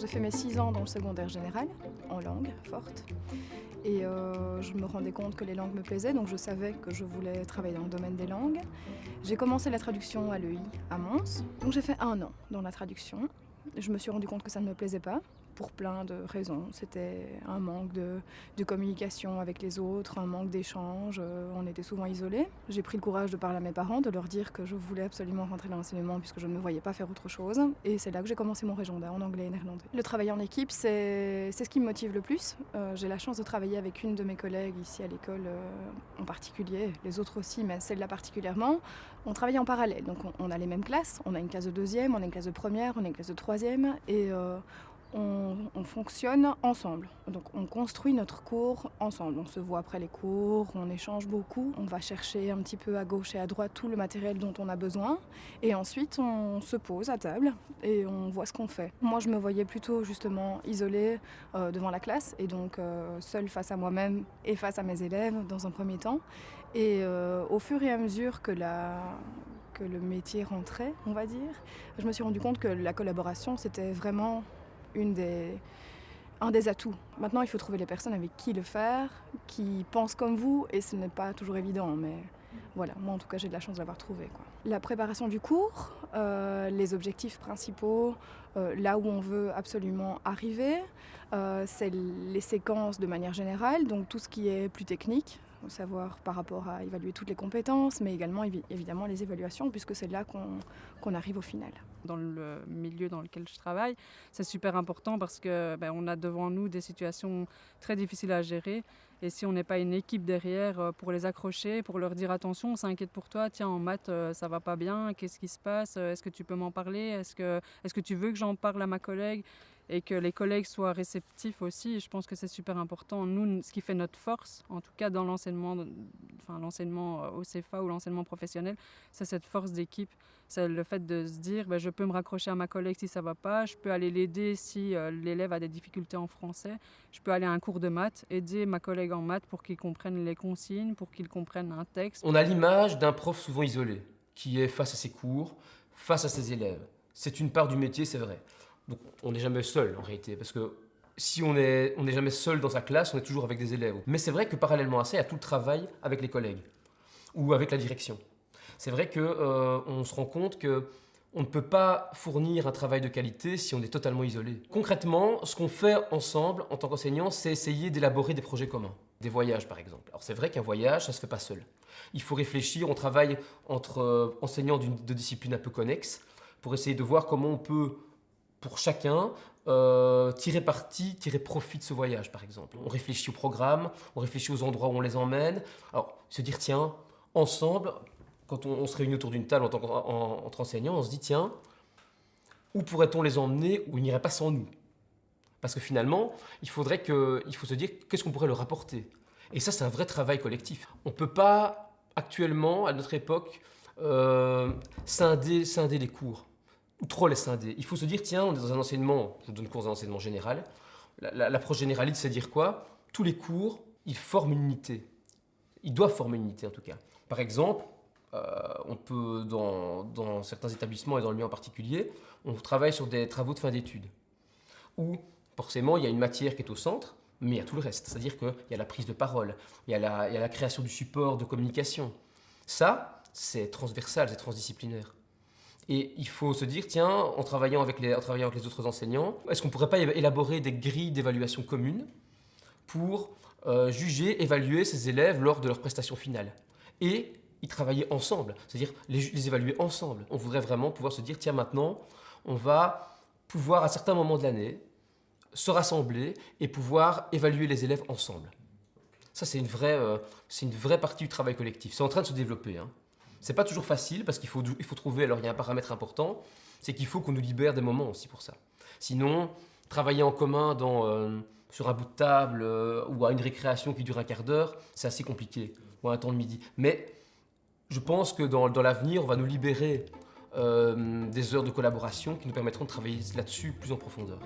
J'ai fait mes 6 ans dans le secondaire général, en langue forte. Et je me rendais compte que les langues me plaisaient, donc je savais que je voulais travailler dans le domaine des langues. J'ai commencé la traduction à l'EI à Mons, donc j'ai fait 1 an dans la traduction. Je me suis rendu compte que ça ne me plaisait pas, pour plein de raisons. C'était un manque de communication avec les autres, un manque d'échange, on était souvent isolés. J'ai pris le courage de parler à mes parents, de leur dire que je voulais absolument rentrer dans l'enseignement puisque je ne me voyais pas faire autre chose. Et c'est là que j'ai commencé mon régionda en anglais et néerlandais. Le travail en équipe, c'est ce qui me motive le plus. J'ai la chance de travailler avec une de mes collègues ici à l'école en particulier, les autres aussi, mais celle-là particulièrement. On travaille en parallèle, donc on a les mêmes classes. On a une classe de 2e, on a une classe de 1re, on a une classe de 3e et on fonctionne ensemble. Donc on construit notre cours ensemble. On se voit après les cours, on échange beaucoup. On va chercher un petit peu à gauche et à droite tout le matériel dont on a besoin. Et ensuite on se pose à table et on voit ce qu'on fait. Moi je me voyais plutôt justement isolée devant la classe et donc seule face à moi-même et face à mes élèves dans un premier temps. Et au fur et à mesure que le métier rentrait, on va dire, je me suis rendu compte que la collaboration c'était vraiment un des atouts. Maintenant, il faut trouver les personnes avec qui le faire, qui pensent comme vous, et ce n'est pas toujours évident, mais voilà, moi en tout cas j'ai de la chance de l'avoir trouvé, quoi. La préparation du cours, les objectifs principaux, là où on veut absolument arriver, c'est les séquences de manière générale, donc tout ce qui est plus technique, savoir par rapport à évaluer toutes les compétences, mais également évidemment les évaluations, puisque c'est là qu'on arrive au final. Dans le milieu dans lequel je travaille, c'est super important parce que on a devant nous des situations très difficiles à gérer. Et si on n'est pas une équipe derrière pour les accrocher, pour leur dire attention, on s'inquiète pour toi, tiens en maths ça va pas bien, qu'est-ce qui se passe, est-ce que tu peux m'en parler, est-ce que tu veux que j'en parle à ma collègue, et que les collègues soient réceptifs aussi. Je pense que c'est super important. Nous, ce qui fait notre force, en tout cas dans l'enseignement au CFA ou l'enseignement professionnel, c'est cette force d'équipe. C'est le fait de se dire je peux me raccrocher à ma collègue si ça va pas, je peux aller l'aider si l'élève a des difficultés en français, je peux aller à un cours de maths, aider ma collègue en maths pour qu'il comprenne les consignes, pour qu'il comprenne un texte. On a l'image d'un prof souvent isolé, qui est face à ses cours, face à ses élèves. C'est une part du métier, c'est vrai. Donc on n'est jamais seul en réalité, parce que si on n'est jamais seul dans sa classe, on est toujours avec des élèves. Mais c'est vrai que parallèlement à ça, il y a tout le travail avec les collègues ou avec la direction. C'est vrai qu'on se rend compte qu'on ne peut pas fournir un travail de qualité si on est totalement isolé. Concrètement, ce qu'on fait ensemble en tant qu'enseignants, c'est essayer d'élaborer des projets communs. Des voyages par exemple. Alors c'est vrai qu'un voyage, ça ne se fait pas seul. Il faut réfléchir, on travaille entre enseignants de disciplines un peu connexes pour essayer de voir comment on peut, pour chacun, tirer parti, tirer profit de ce voyage, par exemple. On réfléchit au programme, on réfléchit aux endroits où on les emmène. Alors, se dire, tiens, ensemble, quand on se réunit autour d'une table entre enseignants, on se dit, tiens, où pourrait-on les emmener où ils n'iraient pas sans nous? Parce que finalement, il faut se dire, qu'est-ce qu'on pourrait leur apporter? Et ça, c'est un vrai travail collectif. On ne peut pas, actuellement, à notre époque, scinder les cours. Ou trop les scinder. Il faut se dire, tiens, on est dans un enseignement, je donne cours d'enseignement général. L'approche généraliste, c'est dire quoi? Tous les cours, ils forment une unité. Ils doivent former une unité, en tout cas. Par exemple, on peut, dans certains établissements et dans le mien en particulier, on travaille sur des travaux de fin d'études. Où, forcément, il y a une matière qui est au centre, mais il y a tout le reste. C'est-à-dire qu'il y a la prise de parole, il y a la création du support de communication. Ça, c'est transversal, c'est transdisciplinaire. Et il faut se dire, tiens, en travaillant avec les autres enseignants, est-ce qu'on ne pourrait pas élaborer des grilles d'évaluation communes pour juger, évaluer ces élèves lors de leur prestation finale? Et y travailler ensemble, c'est-à-dire les évaluer ensemble. On voudrait vraiment pouvoir se dire, tiens, maintenant, on va pouvoir à certains moments de l'année se rassembler et pouvoir évaluer les élèves ensemble. Ça, c'est une vraie partie du travail collectif. C'est en train de se développer, hein. C'est pas toujours facile parce qu'il faut trouver, alors il y a un paramètre important, c'est qu'il faut qu'on nous libère des moments aussi pour ça. Sinon, travailler en commun sur un bout de table ou à une récréation qui dure un quart d'heure, c'est assez compliqué, ou à un temps de midi. Mais je pense que dans l'avenir, on va nous libérer des heures de collaboration qui nous permettront de travailler là-dessus plus en profondeur.